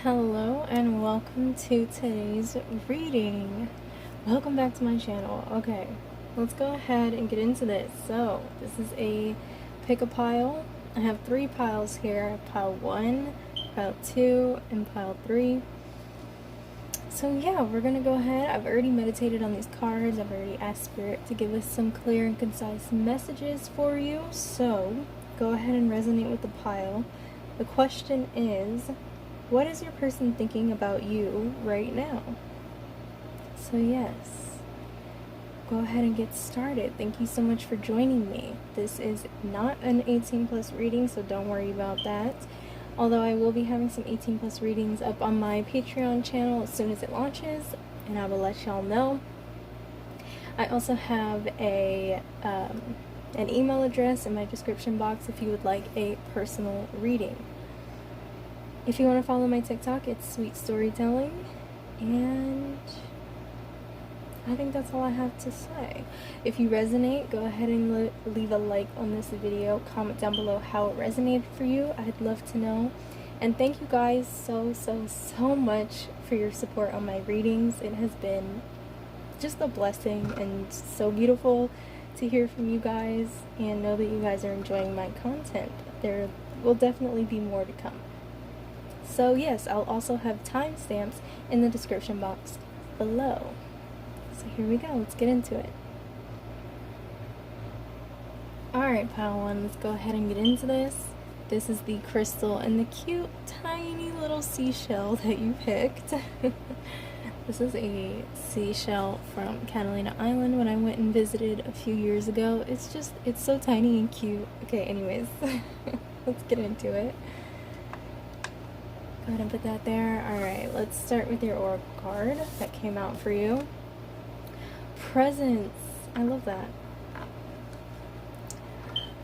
Hello and welcome to today's reading. Welcome back to my channel. Okay, let's go ahead and get into this. So, this is a pick a pile. I have 3 piles here. Pile 1, pile 2, and pile 3. So yeah, we're gonna go ahead. I've already meditated on these cards. I've already asked Spirit to give us some clear and concise messages for you. So, go ahead and resonate with the pile. The question is, what is your person thinking about you right now? So yes, go ahead and get started. Thank you so much for joining me. This is not an 18 plus reading, so don't worry about that. Although I will be having some 18 plus readings up on my Patreon channel as soon as it launches, and I will let y'all know. I also have an email address in my description box if you would like a personal reading. If you want to follow my TikTok, it's Sweet Storytelling, and I think that's all I have to say. If you resonate, go ahead and leave a like on this video, comment down below how it resonated for you. I'd love to know. And thank you guys so much for your support on my readings. It has been just a blessing and so beautiful to hear from you guys and know that you guys are enjoying my content. There will definitely be more to come. So yes, I'll also have timestamps in the description box below. So here we go, let's get into it. Alright, pile 1, let's go ahead and get into this. This is the crystal and the cute, tiny little seashell that you picked. This is a seashell from Catalina Island when I went and visited a few years ago. It's so tiny and cute. Okay, anyways, let's get into it. Go ahead and put that there. Alright, let's start with your oracle card that came out for you. Presents. I love that.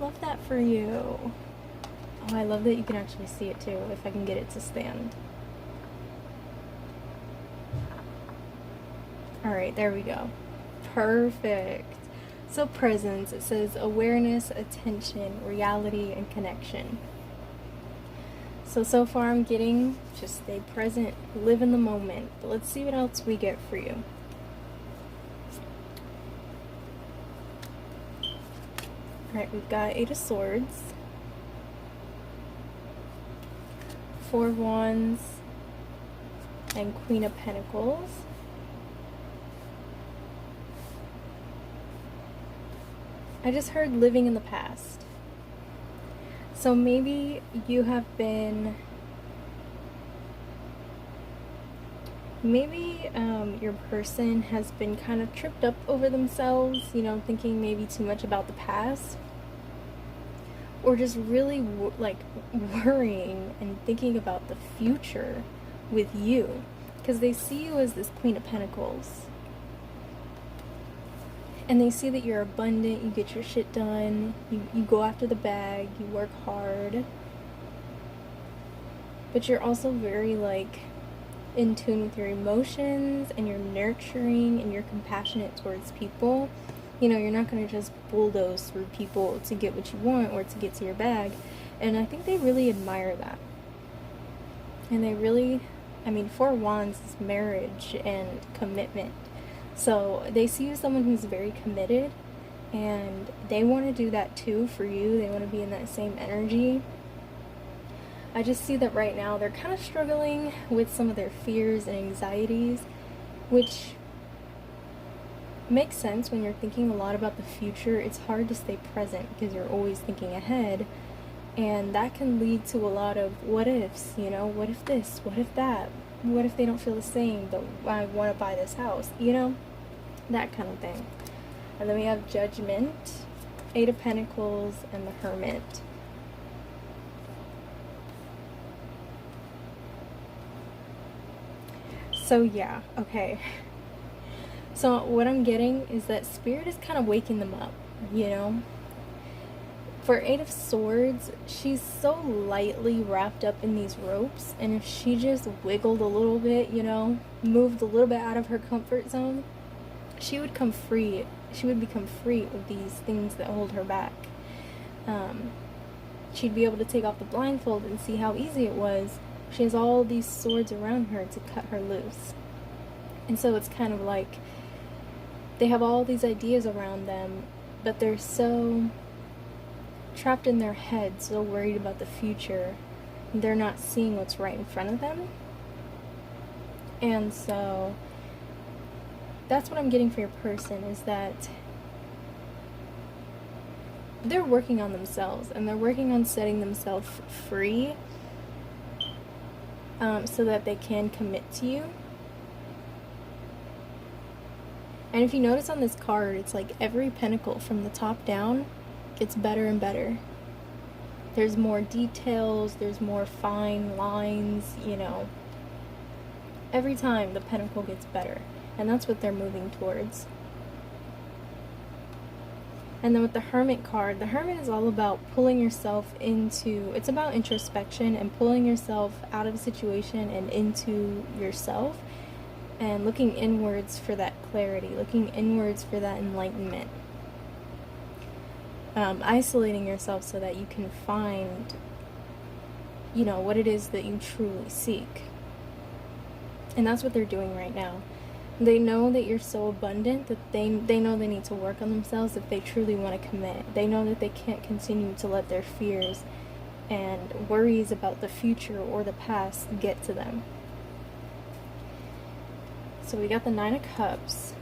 Love that for you. Oh, I love that you can actually see it too, if I can get it to stand. Alright, there we go. Perfect. So presents, it says awareness, attention, reality, and connection. So far I'm getting just stay present, live in the moment. But let's see what else we get for you. Alright, we've got 8 of Swords, 4 of Wands, and Queen of Pentacles. I just heard living in the past. So maybe you have been, your person has been kind of tripped up over themselves, you know, thinking maybe too much about the past, or just really worrying and thinking about the future with you, because they see you as this Queen of Pentacles. And they see that you're abundant, you get your shit done, you go after the bag, you work hard. But you're also very, in tune with your emotions, and you're nurturing, and you're compassionate towards people. You know, you're not going to just bulldoze through people to get what you want or to get to your bag. And I think they really admire that. And they really, 4 Wands is marriage and commitment. So they see you as someone who's very committed, and they want to do that too for you. They want to be in that same energy. I just see that right now they're kind of struggling with some of their fears and anxieties, which makes sense when you're thinking a lot about the future. It's hard to stay present because you're always thinking ahead, and that can lead to a lot of what ifs, you know, what if this, what if that? What if they don't feel the same, but I want to buy this house, you know? That kind of thing. And then we have Judgment, 8 of Pentacles, and the Hermit. So yeah, okay. So what I'm getting is that Spirit is kind of waking them up, you know? For 8 of Swords, she's so lightly wrapped up in these ropes, and if she just wiggled a little bit, you know, moved a little bit out of her comfort zone, she would come free. She would become free of these things that hold her back. She'd be able to take off the blindfold and see how easy it was She has all these swords around her to cut her loose. And so it's kind of like they have all these ideas around them, but they're so trapped in their head, so worried about the future, they're not seeing what's right in front of them. And so that's what I'm getting for your person, is that they're working on themselves, and they're working on setting themselves free, so that they can commit to you. And if you notice on this card, it's like every pentacle from the top down gets better and better. There's more details, there's more fine lines, you know. Every time the pentacle gets better, and that's what they're moving towards. And then with the Hermit card, the Hermit is all about pulling yourself into, it's about introspection and pulling yourself out of a situation and into yourself, and looking inwards for that clarity, looking inwards for that enlightenment. Isolating yourself so that you can find, you know, what it is that you truly seek. And that's what they're doing right now. They know that you're so abundant that they know they need to work on themselves if they truly want to commit. They know that they can't continue to let their fears and worries about the future or the past get to them. So we got the Nine of Cups.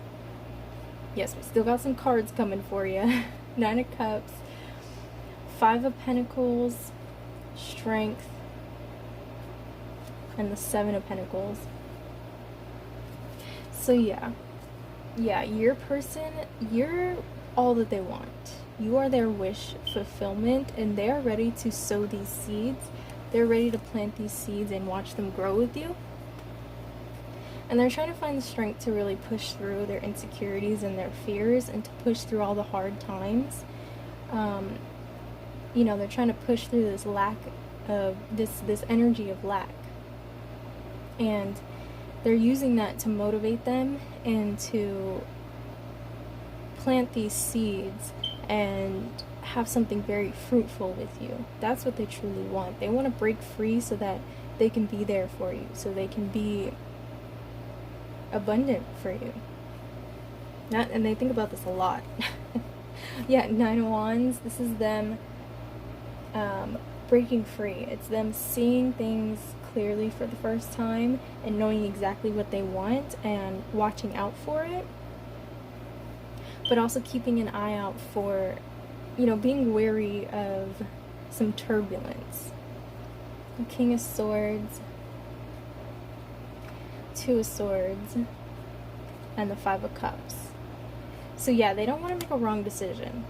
Yes, we still got some cards coming for you. Nine of Cups, Five of Pentacles, Strength, and the Seven of Pentacles. So yeah, your person, you're all that they want. You are their wish fulfillment, and they are ready to sow these seeds. They're ready to plant these seeds and watch them grow with you. And they're trying to find the strength to really push through their insecurities and their fears, and to push through all the hard times. You know, they're trying to push through this lack of, this energy of lack. And they're using that to motivate them and to plant these seeds and have something very fruitful with you. That's what they truly want. They want to break free so that they can be there for you, so they can be abundant for you. And they think about this a lot. Yeah, Nine of Wands, this is them breaking free. It's them seeing things clearly for the first time and knowing exactly what they want and watching out for it, but also keeping an eye out for, you know, being wary of some turbulence. The King of Swords, Two of Swords, and the Five of Cups. So yeah, they don't want to make a wrong decision.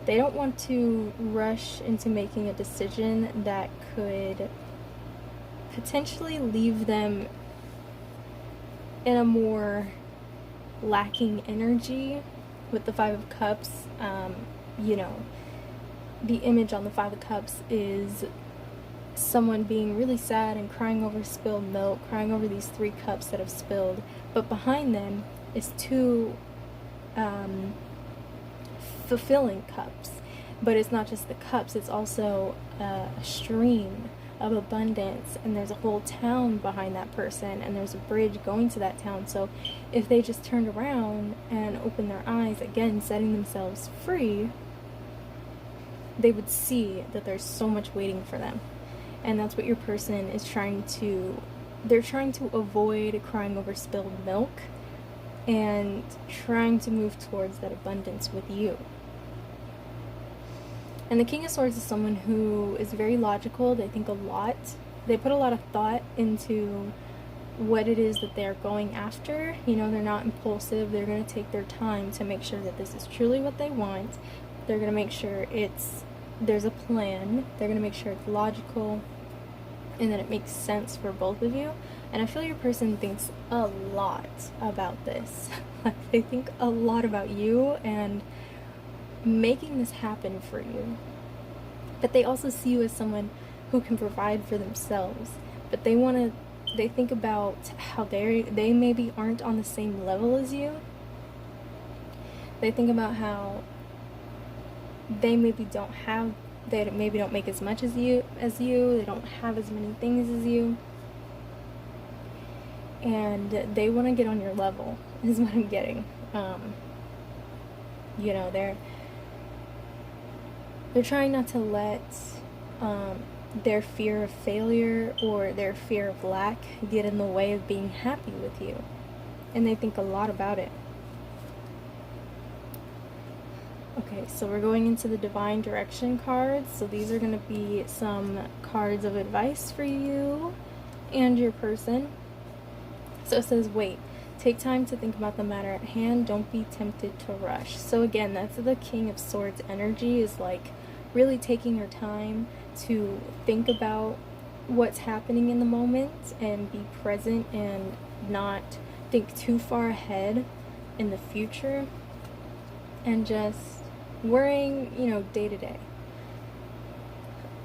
They don't want to rush into making a decision that could potentially leave them in a more lacking energy. With the Five of Cups, you know, the image on the Five of Cups is someone being really sad and crying over spilled milk, crying over these 3 cups that have spilled, but behind them is 2 fulfilling cups. But it's not just the cups, it's also a stream of abundance, and there's a whole town behind that person, and there's a bridge going to that town. So if they just turned around and opened their eyes, again setting themselves free, they would see that there's so much waiting for them. And that's what your person is trying to, they're trying to avoid crying over spilled milk and trying to move towards that abundance with you. And the King of Swords is someone who is very logical. They think a lot. They put a lot of thought into what it is that they're going after. You know, they're not impulsive. They're going to take their time to make sure that this is truly what they want. They're going to make sure there's a plan. They're going to make sure it's logical and that it makes sense for both of you. And I feel your person thinks a lot about this. They think a lot about you and making this happen for you. But they also see you as someone who can provide for themselves. But they think about how they maybe aren't on the same level as you. They think about how they maybe don't have They maybe don't make as much as you. They don't have as many things as you. And they want to get on your level, is what I'm getting. You know, they're trying not to let their fear of failure or their fear of lack get in the way of being happy with you. And they think a lot about it. Okay, so we're going into the Divine Direction cards. So these are going to be some cards of advice for you and your person. So it says, wait, take time to think about the matter at hand. Don't be tempted to rush. So again, that's the King of Swords energy, is like really taking your time to think about what's happening in the moment and be present and not think too far ahead in the future and just worrying, you know, day to day.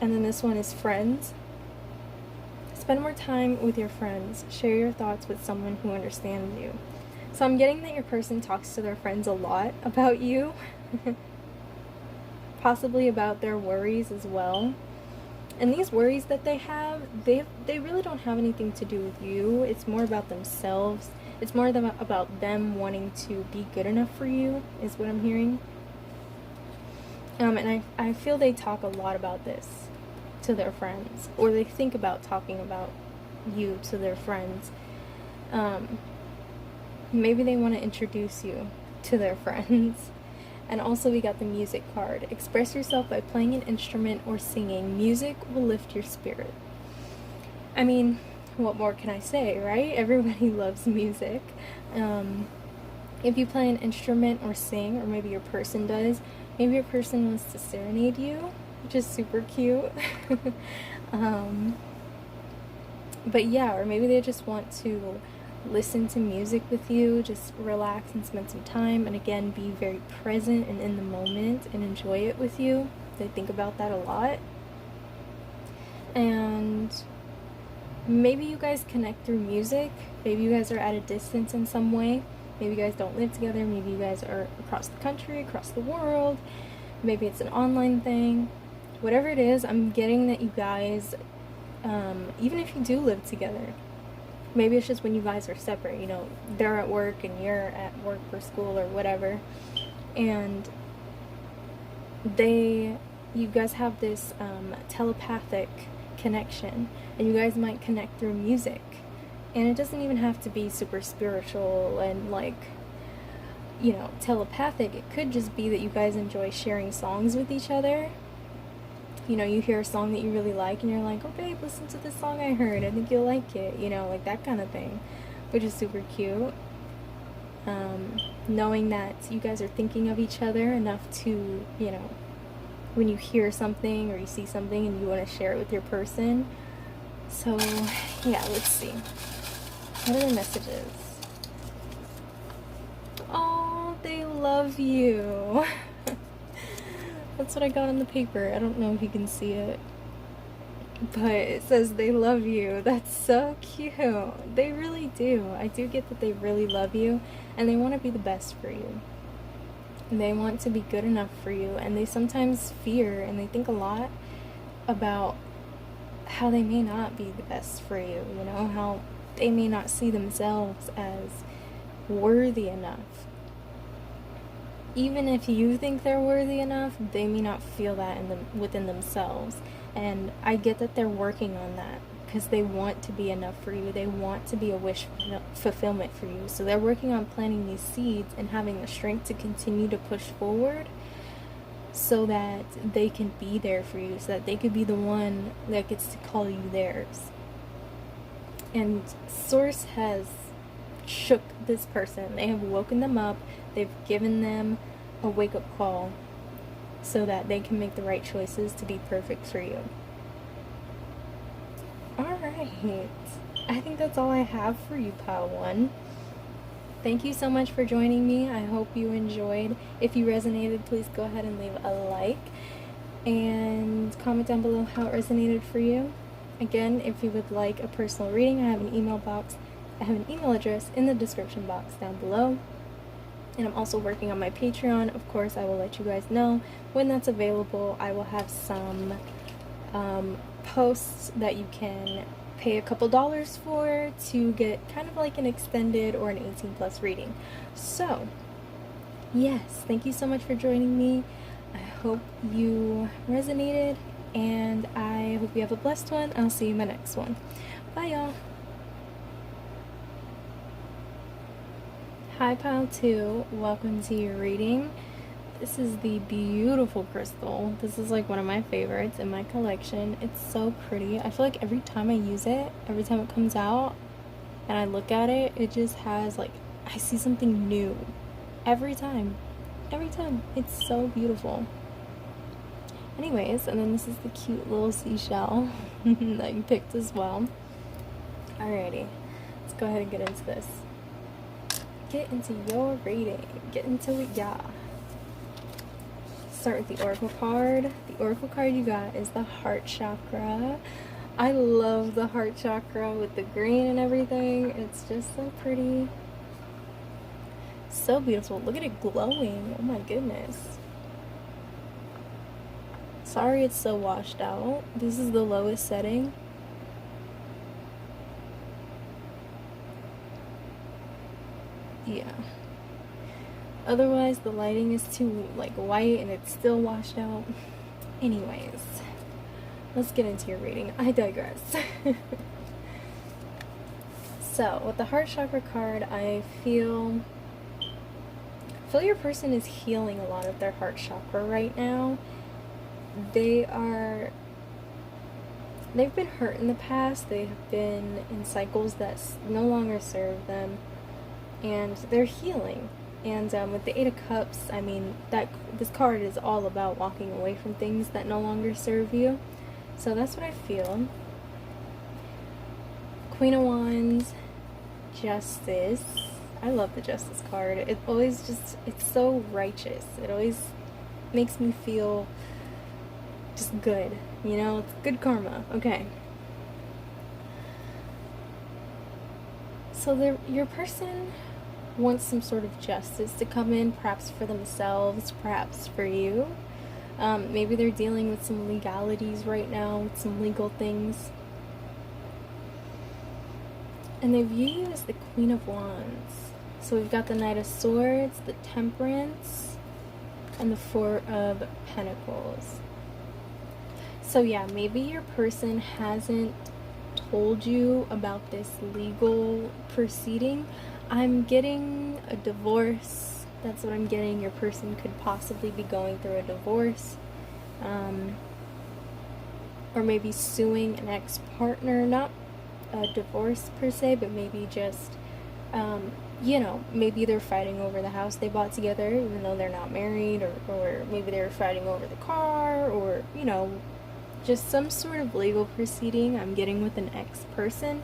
And then this one is friends. Spend more time with your friends. Share your thoughts with someone who understands you. So I'm getting that your person talks to their friends a lot about you. Possibly about their worries as well. And these worries that they have, they really don't have anything to do with you. It's more about themselves. It's more about them wanting to be good enough for you, is what I'm hearing. And I feel they talk a lot about this to their friends, or they think about talking about you to their friends. Maybe they want to introduce you to their friends. And also we got the music card. Express yourself by playing an instrument or singing. Music will lift your spirit. I mean, what more can I say, right? Everybody loves music. If you play an instrument or sing, or maybe your person does, maybe your person wants to serenade you, which is super cute. But yeah, or maybe they just want to listen to music with you, just relax and spend some time, and again, be very present and in the moment and enjoy it with you. They think about that a lot. And maybe you guys connect through music. Maybe you guys are at a distance in some way. Maybe you guys don't live together. Maybe you guys are across the country, across the world. Maybe it's an online thing. Whatever it is, I'm getting that you guys, even if you do live together, maybe it's just when you guys are separate, you know, they're at work and you're at work or school or whatever, and you guys have this telepathic connection, and you guys might connect through music. And it doesn't even have to be super spiritual and, like, you know, telepathic. It could just be that you guys enjoy sharing songs with each other. You know, you hear a song that you really like and you're like, oh babe, listen to this song I heard, I think you'll like it, you know, like that kind of thing, which is super cute. Knowing that you guys are thinking of each other enough to, you know, when you hear something or you see something and you want to share it with your person. So yeah, let's see, what are the messages? Oh, they love you. That's what I got on the paper. I don't know if you can see it, but it says they love you. That's so cute. They really do. I do get that they really love you, and they want to be the best for you. They want to be good enough for you, and they sometimes fear and they think a lot about how they may not be the best for you, you know, how they may not see themselves as worthy enough. Even if you think they're worthy enough, they may not feel that within themselves. And I get that they're working on that because they want to be enough for you. They want to be a wish fulfillment for you. So they're working on planting these seeds and having the strength to continue to push forward so that they can be there for you, so that they could be the one that gets to call you theirs. And Source has shook this person. They have woken them up. They've given them a wake-up call so that they can make the right choices to be perfect for you. Alright, I think that's all I have for you, Pile 1. Thank you so much for joining me. I hope you enjoyed. If you resonated, please go ahead and leave a like and comment down below how it resonated for you. Again, if you would like a personal reading, I have an email address in the description box down below. And I'm also working on my Patreon. Of course, I will let you guys know when that's available. I will have some posts that you can pay a couple dollars for to get kind of like an extended or an 18+ reading. So, yes, thank you so much for joining me. I hope you resonated, and I hope you have a blessed one. I'll see you in my next one. Bye, y'all. Hi, Pile 2. Welcome to your reading. This is the beautiful crystal. This is like one of my favorites in my collection. It's so pretty. I feel like every time I use it, every time it comes out and I look at it, it just has like, I see something new. Every time. Every time. It's so beautiful. Anyways, and then this is the cute little seashell that you picked as well. Alrighty. Let's go ahead and get into this. Get into your reading. Get into it, yeah. Start with the oracle card. The oracle card you got is the heart chakra. I love the heart chakra with the green and everything. It's just so pretty. So beautiful. Look at it glowing. Oh my goodness. Sorry it's so washed out. This is the lowest setting. Yeah. Otherwise, the lighting is too like white and it's still washed out. Anyways, let's get into your reading. I digress. So, with the heart chakra card, I feel your person is healing a lot of their heart chakra right now. They've been hurt in the past. They have been in cycles that no longer serve them, and they're healing. And with the 8 of Cups, I mean, this card is all about walking away from things that no longer serve you. So that's what I feel. Queen of Wands, Justice. I love the Justice card. It always just, it's so righteous. It always makes me feel just good. You know, it's good karma. Okay. So your person wants some sort of justice to come in, perhaps for themselves, perhaps for you. Maybe they're dealing with some legalities right now, with some legal things. And they view you as the Queen of Wands. So we've got the Knight of Swords, the Temperance, and the Four of Pentacles. So yeah, maybe your person hasn't told you about this legal proceeding. I'm getting a divorce. That's what I'm getting. Your person could possibly be going through a divorce. Or maybe suing an ex-partner. Not a divorce per se, but maybe just, you know, maybe they're fighting over the house they bought together, even though they're not married. Or maybe they're fighting over the car, or, you know, just some sort of legal proceeding I'm getting with an ex-person.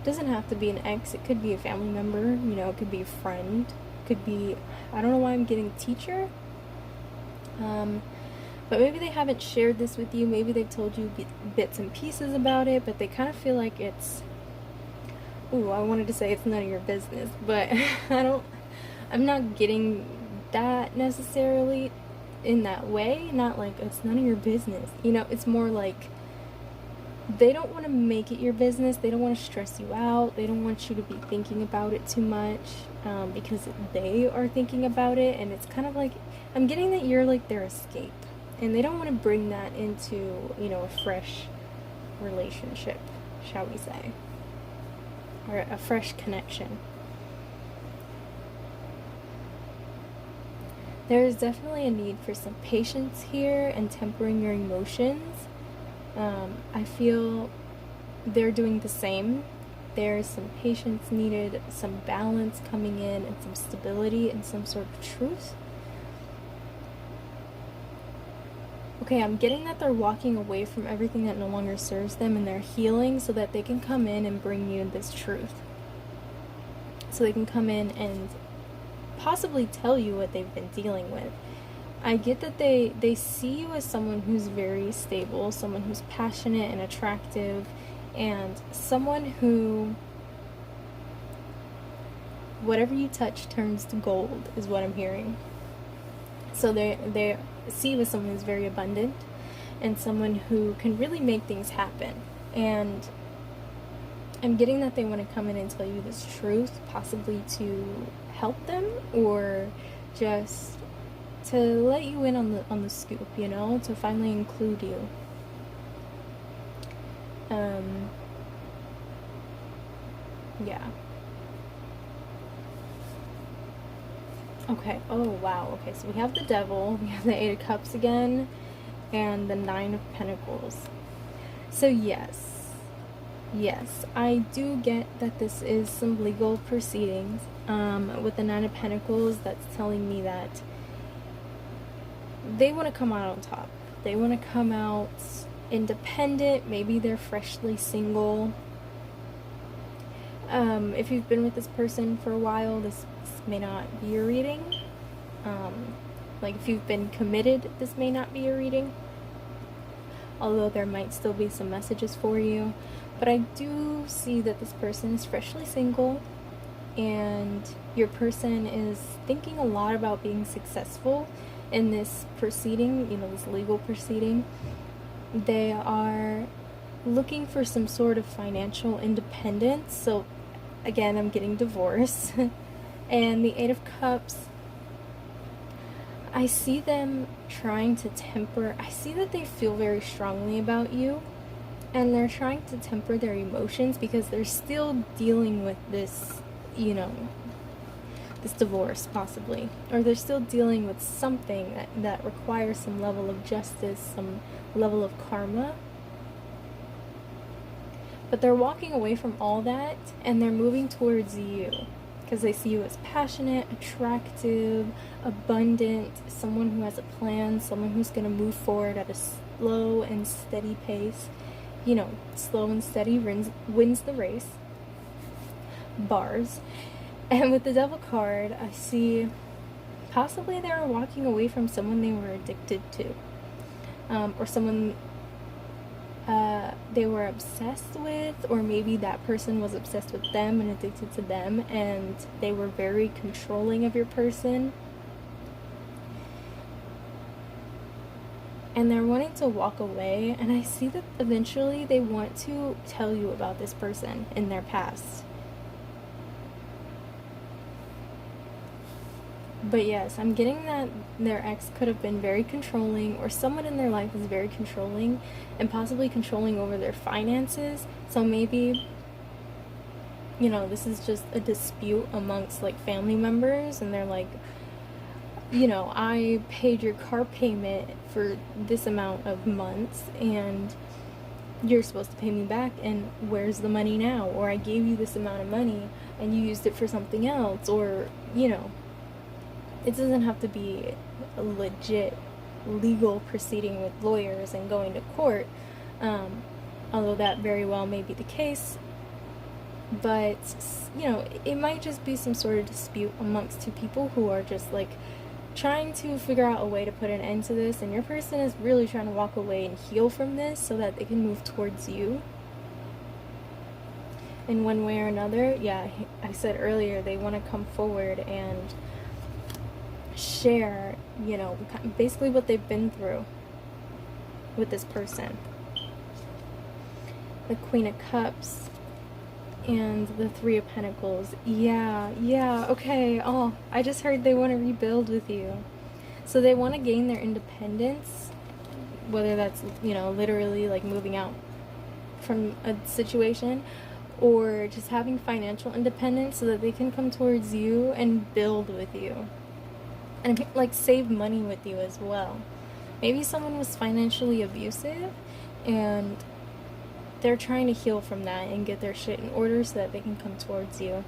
Doesn't have to be an ex, it could be a family member, you know, it could be a friend, it could be, I don't know why I'm getting teacher, but maybe they haven't shared this with you, maybe they've told you bits and pieces about it, but they kind of feel like it's, ooh, I wanted to say it's none of your business, but I'm not getting that necessarily in that way, not like it's none of your business, you know, it's more like they don't want to make it your business. They don't want to stress you out. They don't want you to be thinking about it too much, because they are thinking about it, and it's kind of like, I'm getting that you're like their escape, and they don't want to bring that into, you know, a fresh relationship, shall we say, or a fresh connection. There is definitely a need for some patience here and tempering your emotions. I feel they're doing the same. There's some patience needed, some balance coming in, and some stability and some sort of truth. Okay, I'm getting that they're walking away from everything that no longer serves them, and they're healing so that they can come in and bring you this truth. So they can come in and possibly tell you what they've been dealing with. I get that they see you as someone who's very stable, someone who's passionate and attractive, and someone who whatever you touch turns to gold, is what I'm hearing. So they see you as someone who's very abundant and someone who can really make things happen. And I'm getting that they want to come in and tell you this truth, possibly to help them or just to let you in on the scoop, you know, to finally include you. Yeah. Okay. Oh, wow. Okay, so we have the Devil, we have the Eight of Cups again, and the Nine of Pentacles. So yes, I do get that this is some legal proceedings. With the Nine of Pentacles, that's telling me that they want to come out on top. They want to come out independent. Maybe they're freshly single. If you've been with this person for a while, this may not be your reading. Like if you've been committed, this may not be your reading. Although there might still be some messages for you. But I do see that this person is freshly single, and your person is thinking a lot about being successful in this proceeding, you know, this legal proceeding. They are looking for some sort of financial independence. So again, I'm getting divorce. And the Eight of Cups, I see them trying to temper. I see that they feel very strongly about you, and they're trying to temper their emotions because they're still dealing with this, you know, this divorce possibly, or they're still dealing with something that requires some level of justice, some level of karma. But they're walking away from all that and they're moving towards you because they see you as passionate, attractive, abundant, someone who has a plan, someone who's going to move forward at a slow and steady pace. You know, slow and steady wins the race. Bars. And with the Devil card, I see possibly they were walking away from someone they were addicted to. Or someone they were obsessed with, or maybe that person was obsessed with them and addicted to them, and they were very controlling of your person. And they're wanting to walk away, and I see that eventually they want to tell you about this person in their past. But yes, I'm getting that their ex could have been very controlling, or someone in their life is very controlling and possibly controlling over their finances. So maybe, you know, this is just a dispute amongst like family members, and they're like, you know, I paid your car payment for this amount of months and you're supposed to pay me back, and where's the money now? Or I gave you this amount of money and you used it for something else, or, you know, it doesn't have to be a legit legal proceeding with lawyers and going to court, although that very well may be the case. But, you know, it might just be some sort of dispute amongst two people who are just like trying to figure out a way to put an end to this, and your person is really trying to walk away and heal from this so that they can move towards you in one way or another. Yeah, I said earlier they want to come forward and share, you know, basically what they've been through with this person. The Queen of Cups and the Three of Pentacles. Yeah, okay. Oh, I just heard they want to rebuild with you. So they want to gain their independence, whether that's, you know, literally like moving out from a situation, or just having financial independence so that they can come towards you and build with you. And like save money with you as well. Maybe someone was financially abusive and they're trying to heal from that and get their shit in order so that they can come towards you.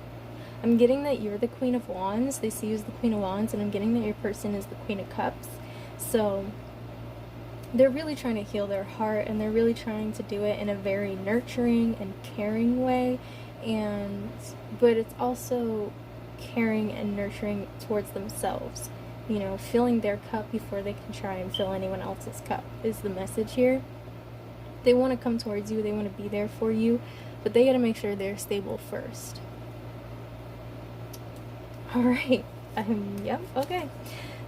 I'm getting that you're the Queen of Wands. They see you as the Queen of Wands, and I'm getting that your person is the Queen of Cups. So they're really trying to heal their heart, and they're really trying to do it in a very nurturing and caring way. But it's also caring and nurturing towards themselves. You know, filling their cup before they can try and fill anyone else's cup is the message here. They want to come towards you, they want to be there for you, but they got to make sure they're stable first. All right. Yep. Okay.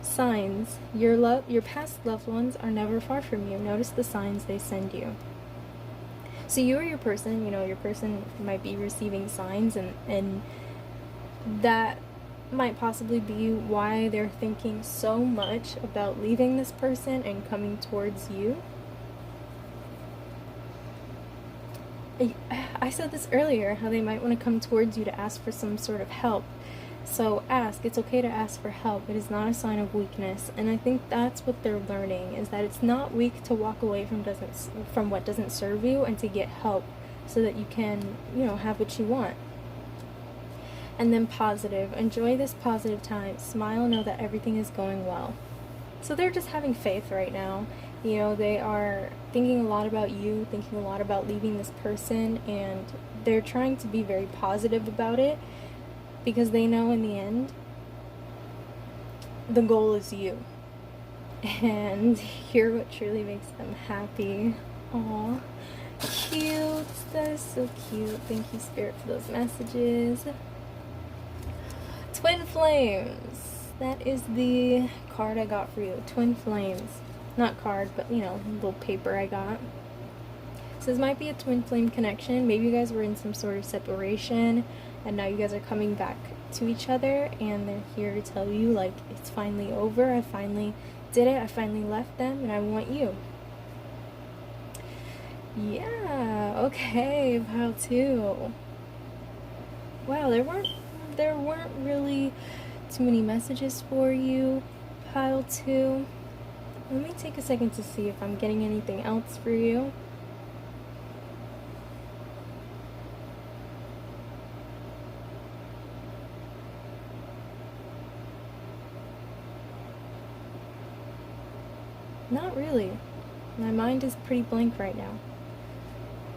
Signs. Your past loved ones are never far from you. Notice the signs they send you. So you or your person, your person might be receiving signs, and that might possibly be why they're thinking so much about leaving this person and coming towards you. I said this earlier, how they might want to come towards you to ask for some sort of help. So ask. It's okay to ask for help. It is not a sign of weakness. And I think that's what they're learning, is that it's not weak to walk away from what doesn't serve you and to get help so that you can, have what you want. And then positive. Enjoy this positive time. Smile, know that everything is going well. So they're just having faith right now. They are thinking a lot about you, thinking a lot about leaving this person, and they're trying to be very positive about it because they know in the end the goal is you. And hear what truly makes them happy. Aw, cute. That is so cute. Thank you, Spirit, for those messages. Twin Flames. That is the card I got for you. Twin Flames. Not card, but, little paper I got. So this might be a twin flame connection. Maybe you guys were in some sort of separation, and now you guys are coming back to each other, and they're here to tell you, like, it's finally over. I finally did it. I finally left them, and I want you. Yeah, okay, pile 2. Wow, there weren't really too many messages for you, pile 2. Let me take a second to see if I'm getting anything else for you. Not really. My mind is pretty blank right now.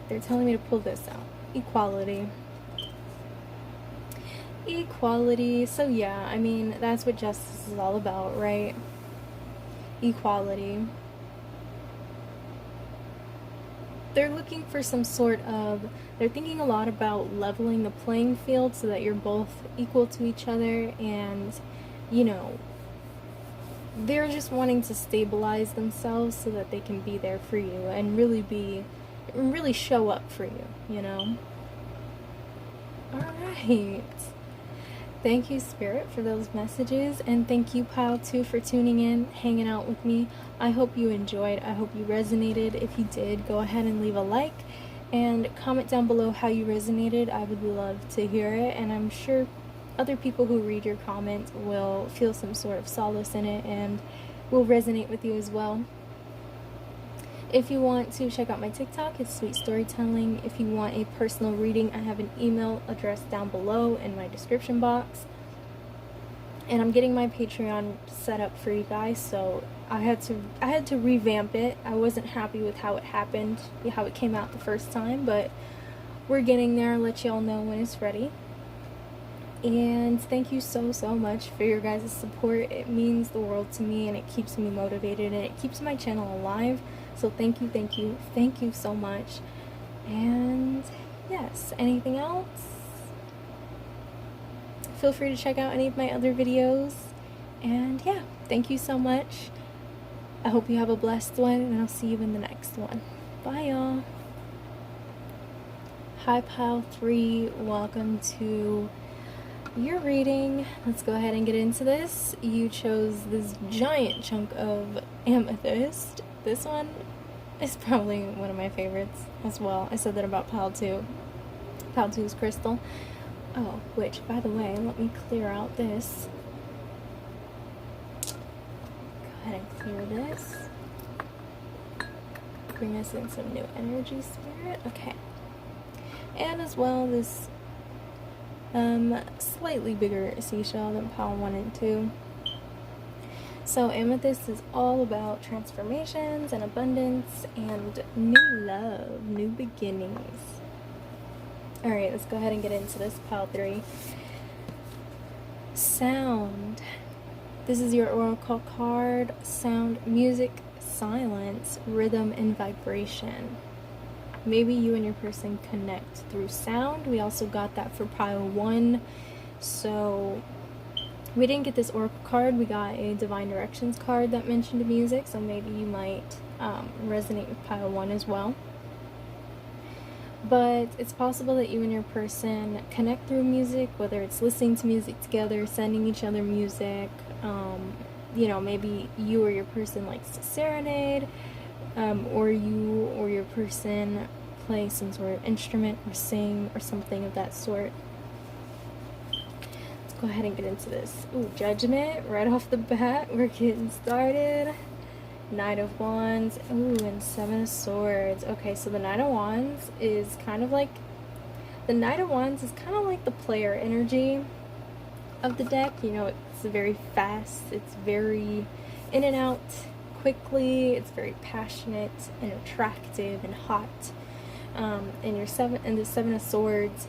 They're telling me to pull this out. Equality. Equality. So yeah, I mean, that's what justice is all about, right? Equality. They're looking for some sort of, they're thinking a lot about leveling the playing field so that you're both equal to each other, and, they're just wanting to stabilize themselves so that they can be there for you and really show up for you, Alright. Thank you, Spirit, for those messages, and thank you, Pile 2, for tuning in, hanging out with me. I hope you enjoyed. I hope you resonated. If you did, go ahead and leave a like and comment down below how you resonated. I would love to hear it, and I'm sure other people who read your comments will feel some sort of solace in it and will resonate with you as well. If you want to check out my TikTok, it's Sweet Storytelling. If you want a personal reading, I have an email address down below in my description box. And I'm getting my Patreon set up for you guys, so I had to revamp it. I wasn't happy with how it happened, how it came out the first time, but we're getting there. I'll let y'all know when it's ready. And thank you so much for your guys' support. It means the world to me, and it keeps me motivated, and it keeps my channel alive. So thank you so much. And yes, anything else? Feel free to check out any of my other videos. And yeah, thank you so much. I hope you have a blessed one, and I'll see you in the next one. Bye, y'all. Hi, Pile 3. Welcome to your reading. Let's go ahead and get into this. You chose this giant chunk of amethyst. This one is probably one of my favorites as well. I said that about Pile 2. Pile 2 is crystal. Oh, which, by the way, let me clear out this. Go ahead and clear this. Bring us in some new energy, Spirit. Okay. And as well, this slightly bigger seashell than Pile 1 and 2. So amethyst is all about transformations and abundance and new love, new beginnings. Alright, let's go ahead and get into this, Pile 3. Sound. This is your oracle card. Sound, music, silence, rhythm, and vibration. Maybe you and your person connect through sound. We also got that for Pile 1. So We didn't get this oracle card, we got a divine directions card that mentioned music, so maybe you might resonate with pile 1 as well. But it's possible that you and your person connect through music, whether it's listening to music together, sending each other music, you know, maybe you or your person likes to serenade, or you or your person play some sort of instrument or sing or something of that sort. Let's go ahead and get into this. Ooh, Judgment right off the bat. We're getting started. Knight of Wands. Ooh, and Seven of Swords. Okay, so the Knight of Wands is kind of like the player energy of the deck. You know, it's very fast, it's very in and out quickly, it's very passionate and attractive and hot. And the Seven of Swords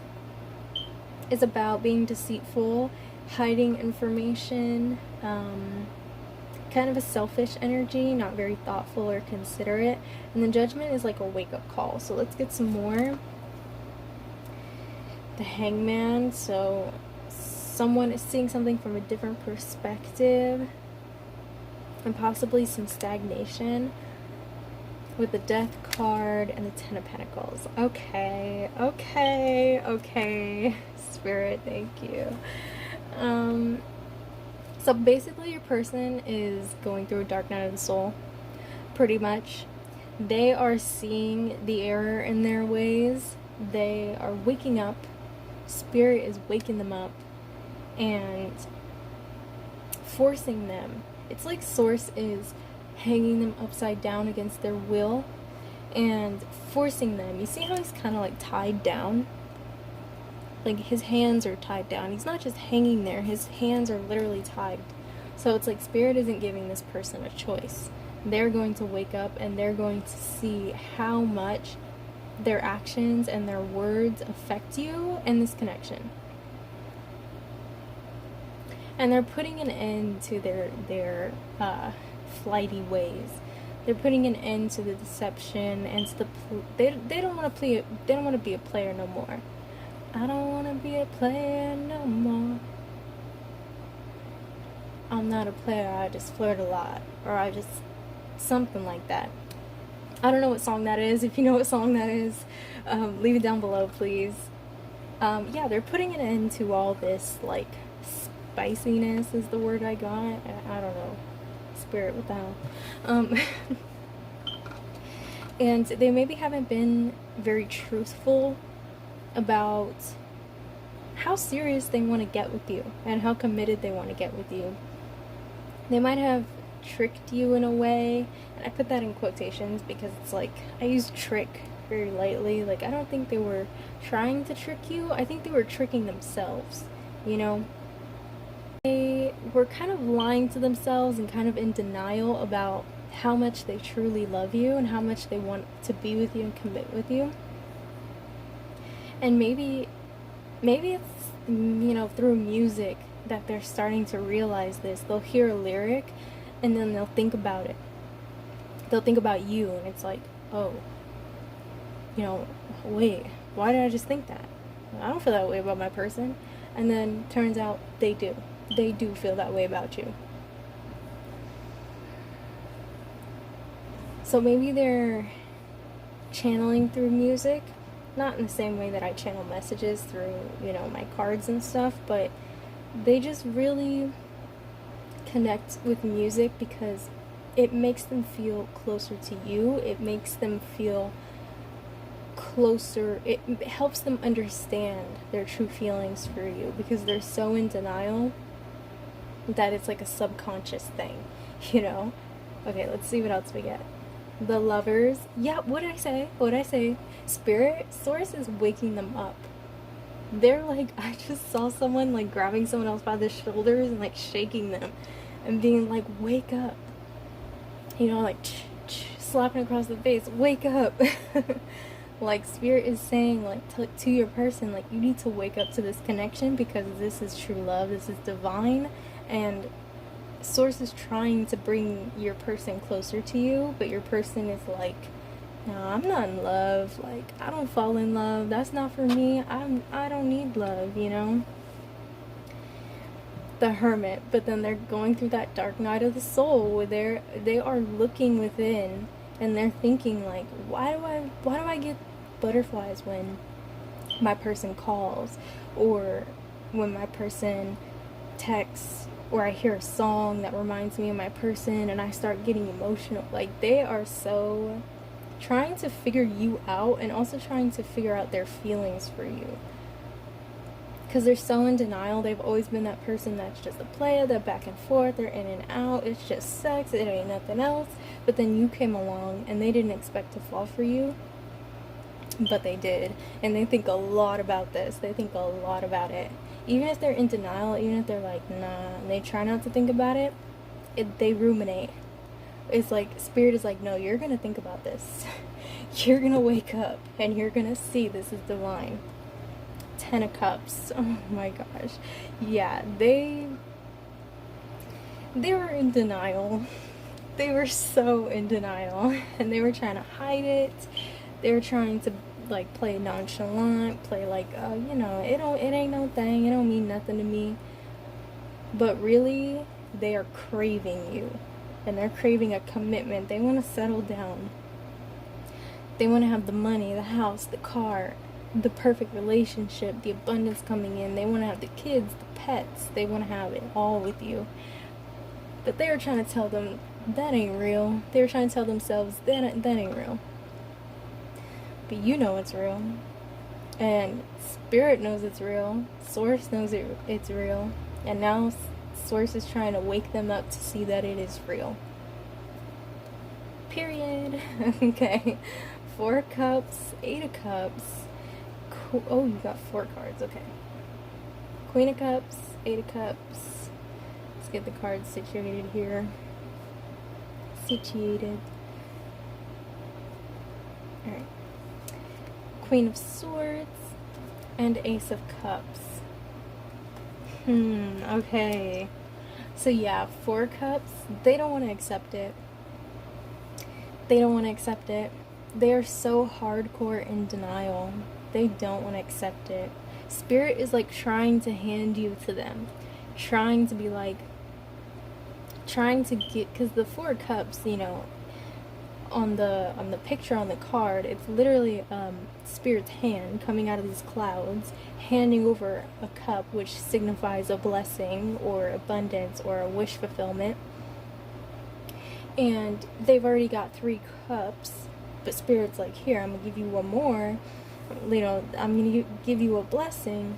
is about being deceitful, hiding information, kind of a selfish energy, not very thoughtful or considerate. And the Judgment is like a wake-up call. So let's get some more. The Hangman. So someone is seeing something from a different perspective, and possibly some stagnation, with the Death card and the Ten of Pentacles. Okay. Spirit, thank you. So basically your person is going through a dark night of the soul, pretty much. They are seeing the error in their ways. They are waking up. Spirit is waking them up and forcing them. It's like Source is hanging them upside down against their will and forcing them. You see how he's kind of like tied down? Like his hands are tied down. He's not just hanging there, his hands are literally tied. So it's like Spirit isn't giving this person a choice. They're going to wake up and they're going to see how much their actions and their words affect you and this connection. And they're putting an end to their flighty ways. They're putting an end to the deception and to they don't want to play. They don't want to be a player no more. I don't want to be a player no more. I'm not a player, I just flirt a lot. Or I just... something like that. I don't know what song that is. If you know what song that is, leave it down below, please. Yeah, they're putting an end to all this, like, spiciness is the word I got. I don't know. Spirit, what the hell? And they maybe haven't been very truthful about how serious they want to get with you and how committed they want to get with you. They might have tricked you in a way, and I put that in quotations because it's like, I use trick very lightly. Like, I don't think they were trying to trick you. I think they were tricking themselves, you know? They were kind of lying to themselves and kind of in denial about how much they truly love you and how much they want to be with you and commit with you. And maybe it's, you know, through music that they're starting to realize this. They'll hear a lyric and then they'll think about it. They'll think about you, and it's like, oh, you know, wait, why did I just think that? I don't feel that way about my person. And then turns out they do. They do feel that way about you. So maybe they're channeling through music. Not in the same way that I channel messages through, you know, my cards and stuff, but they just really connect with music because it makes them feel closer to you. It makes them feel closer. It helps them understand their true feelings for you because they're so in denial that it's like a subconscious thing, you know? Okay, let's see what else we get. The Lovers. Yeah, what did I say? What did I say? Spirit, Source is waking them up. They're like, I just saw someone like grabbing someone else by the shoulders and like shaking them and being like, wake up. You know, like slapping across the face, wake up. Like Spirit is saying like to your person, like, you need to wake up to this connection because this is true love, this is divine, and Source is trying to bring your person closer to you, but your person is like, no, I'm not in love. Like, I don't fall in love. That's not for me. I don't need love, you know? the hermit, but then they're going through that dark night of the soul where they are looking within, and they're thinking like, why do I get butterflies when my person calls, or when my person texts, or I hear a song that reminds me of my person and I start getting emotional. Like, they are so trying to figure you out, and also trying to figure out their feelings for you, because they're so in denial. They've always been that person that's just a player, that back and forth, they're in and out, it's just sex, it ain't nothing else. But then you came along and they didn't expect to fall for you, but they did. And they think a lot about this, they think a lot about it. Even if they're in denial, even if they're like, nah, and they try not to think about it, they ruminate. It's like, spirit is like, no, you're gonna think about this. You're gonna wake up and you're gonna see this is divine. 10 of Cups. Oh my gosh. Yeah, they were in denial. They were so in denial, and they were trying to hide it. They were trying to like play nonchalant, play like, you know, it ain't no thing, it don't mean nothing to me. But really, they are craving you, and they're craving a commitment. They want to settle down. They want to have the money, the house, the car, the perfect relationship, the abundance coming in. They want to have the kids, the pets. They want to have it all with you. But they were trying to tell them that ain't real. They were trying to tell themselves that ain't real. But you know it's real. And spirit knows it's real. Source knows it's real. And now Source is trying to wake them up to see that it is real. Period. Okay. 4 Cups, 8 of Cups. Oh, you got 4 cards. Okay. Queen of Cups, 8 of Cups. Let's get the cards situated here. Situated. Alright. Queen of Swords and Ace of Cups. Okay. So yeah, 4 Cups, they don't want to accept it. They don't want to accept it. They are so hardcore in denial. They don't want to accept it. Spirit is like trying to hand you to them. Trying to be like, trying to get, because the 4 Cups, you know, on the picture on the card, it's literally Spirit's hand coming out of these clouds, handing over a cup, which signifies a blessing or abundance or a wish fulfillment. And they've already got 3 cups, but Spirit's like, here, I'm gonna give you one more, you know, I'm gonna give you a blessing.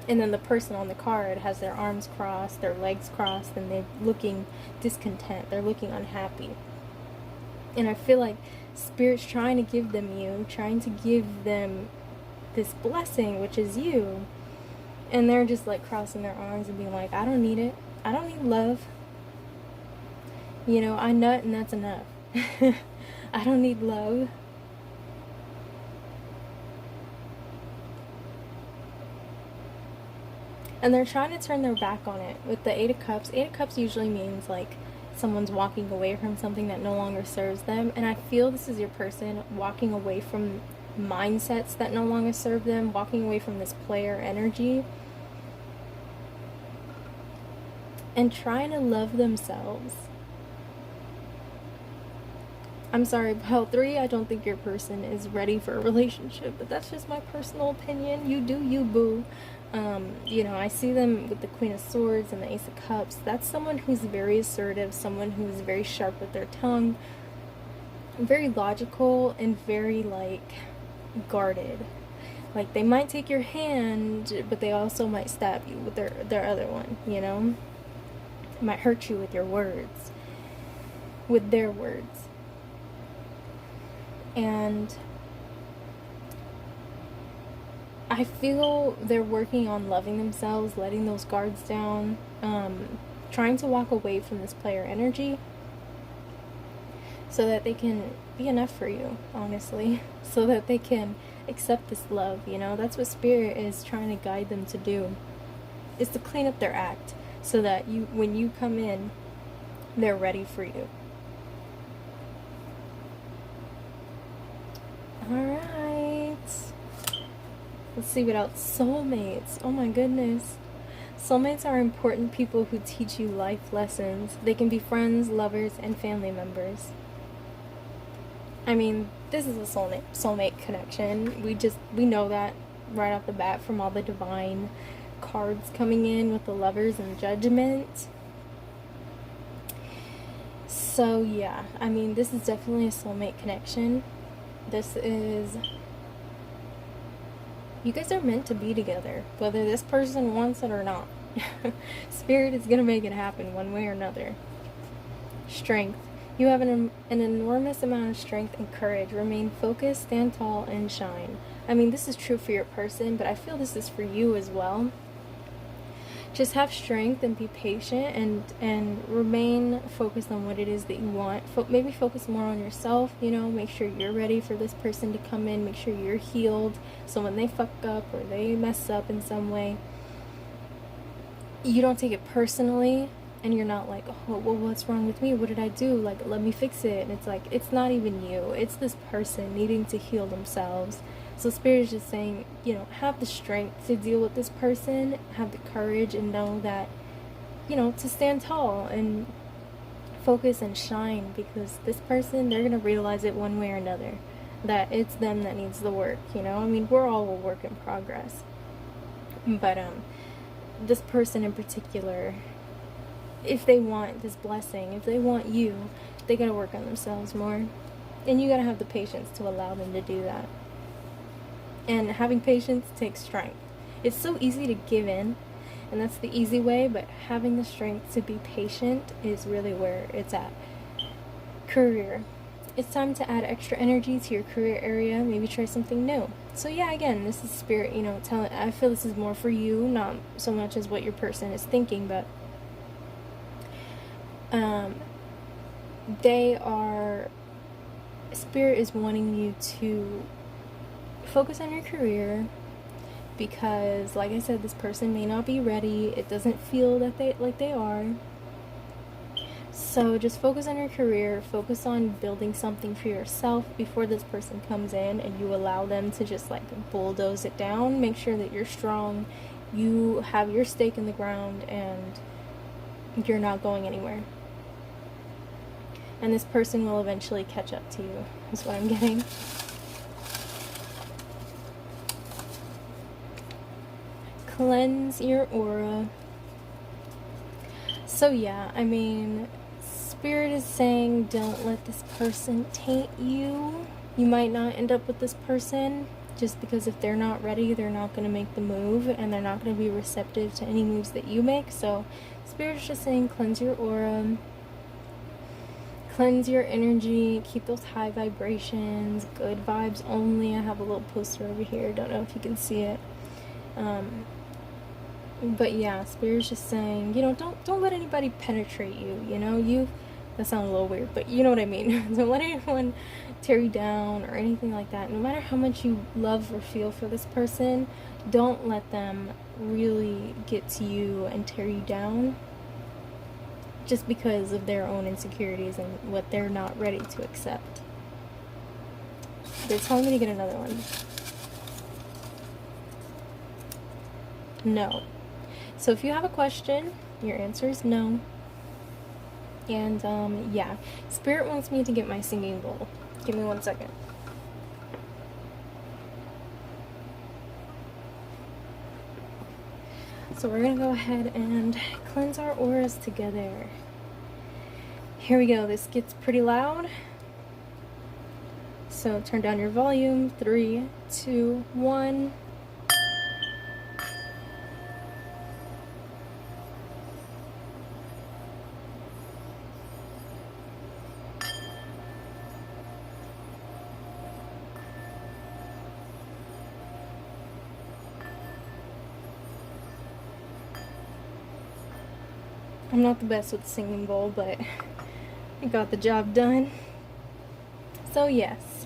And then the person on the card has their arms crossed, their legs crossed, and they're looking discontent, they're looking unhappy. And I feel like Spirit's trying to give them you, trying to give them this blessing, which is you. And they're just like crossing their arms and being like, I don't need it. I don't need love. You know, I nut and that's enough. I don't need love. And they're trying to turn their back on it with the 8 of Cups. 8 of Cups usually means like someone's walking away from something that no longer serves them. And I feel this is your person walking away from mindsets that no longer serve them, walking away from this player energy, and trying to love themselves. I'm sorry, pile 3, I don't think your person is ready for a relationship, but that's just my personal opinion. You do you, boo. You know, I see them with the Queen of Swords and the Ace of Cups. That's someone who's very assertive, someone who's very sharp with their tongue, very logical, and very, like, guarded. Like, they might take your hand, but they also might stab you with their other one, you know? Might hurt you with your words, with their words. And I feel they're working on loving themselves, letting those guards down, trying to walk away from this player energy so that they can be enough for you, honestly, so that they can accept this love, you know? That's what Spirit is trying to guide them to do, is to clean up their act so that you, when you come in, they're ready for you. Alright. Let's see what else. Soulmates. Oh my goodness. Soulmates are important people who teach you life lessons. They can be friends, lovers, and family members. I mean, this is a soulmate connection. We know that right off the bat from all the divine cards coming in with the Lovers and Judgment. So yeah, I mean, this is definitely a soulmate connection. This is, you guys are meant to be together, whether this person wants it or not. Spirit is gonna make it happen one way or another. Strength. You have an enormous amount of strength and courage. Remain focused, stand tall, and shine. I mean, this is true for your person, but I feel this is for you as well. Just have strength and be patient and remain focused on what it is that you want. Maybe focus more on yourself, you know, make sure you're ready for this person to come in, make sure you're healed, so when they fuck up or they mess up in some way, you don't take it personally, and you're not like, oh, well, what's wrong with me? What did I do? Like, let me fix it. And it's like, it's not even you. It's this person needing to heal themselves. So Spirit is just saying, you know, have the strength to deal with this person, have the courage, and know that, you know, to stand tall and focus and shine, because this person, they're going to realize it one way or another, that it's them that needs the work, you know? I mean, we're all a work in progress. But, this person in particular, if they want this blessing, if they want you, they gotta work on themselves more. And you gotta have the patience to allow them to do that. And having patience takes strength. It's so easy to give in, and that's the easy way, but having the strength to be patient is really where it's at. Career. It's time to add extra energy to your career area, maybe try something new. So yeah, again, this is Spirit, you know, I feel this is more for you, not so much as what your person is thinking, but Spirit is wanting you to focus on your career, because like I said, this person may not be ready. It doesn't feel that they are. So just focus on your career, focus on building something for yourself before this person comes in and you allow them to just like bulldoze it down. Make sure that you're strong, you have your stake in the ground, and you're not going anywhere. And this person will eventually catch up to you, is what I'm getting. Cleanse your aura. So yeah, I mean, Spirit is saying don't let this person taint you. You might not end up with this person just because if they're not ready, they're not going to make the move, and they're not going to be receptive to any moves that you make. So Spirit's just saying cleanse your aura, cleanse your energy, keep those high vibrations, good vibes only. I have a little poster over here, don't know if you can see it. But yeah, Spirit's just saying, you know, don't let anybody penetrate you, you know, that sounds a little weird, but you know what I mean. Don't let anyone tear you down or anything like that. No matter how much you love or feel for this person, don't let them really get to you and tear you down just because of their own insecurities and what they're not ready to accept. They're telling me to get another one. No. So if you have a question, your answer is no. And yeah, Spirit wants me to get my singing bowl. Give me 1 second. So we're gonna go ahead and cleanse our auras together. Here we go. This gets pretty loud, so turn down your volume. 3, 2, 1. I'm not the best with the singing bowl, but I got the job done. So yes,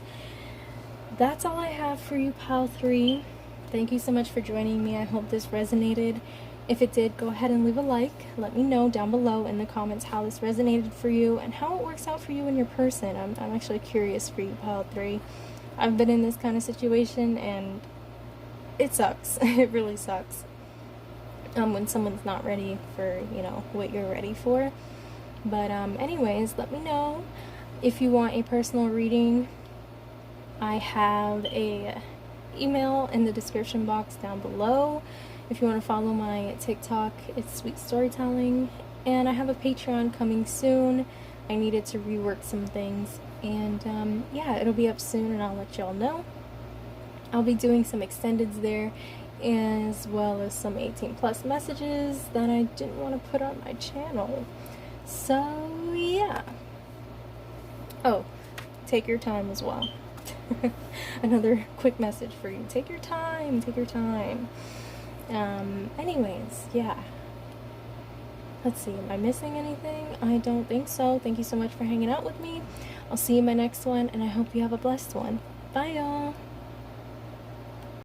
that's all I have for you, Pile 3. Thank you so much for joining me. I hope this resonated. If it did, go ahead and leave a like. Let me know down below in the comments how this resonated for you and how it works out for you and your person. I'm actually curious for you, Pile 3. I've been in this kind of situation and it sucks. It really sucks. when someone's not ready for, you know, what you're ready for. But anyways, let me know if you want a personal reading. I have a email in the description box down below. If you want to follow my TikTok, it's Sweet Storytelling. And I have a Patreon coming soon. I needed to rework some things. And yeah, it'll be up soon and I'll let y'all know. I'll be doing some extendeds there, as well as some 18+ messages that I didn't want to put on my channel. So yeah. Oh, take your time as well. Another quick message for you. Take your time, take your time. Anyways, yeah. Let's see, am I missing anything? I don't think so. Thank you so much for hanging out with me. I'll see you in my next one, and I hope you have a blessed one. Bye, y'all.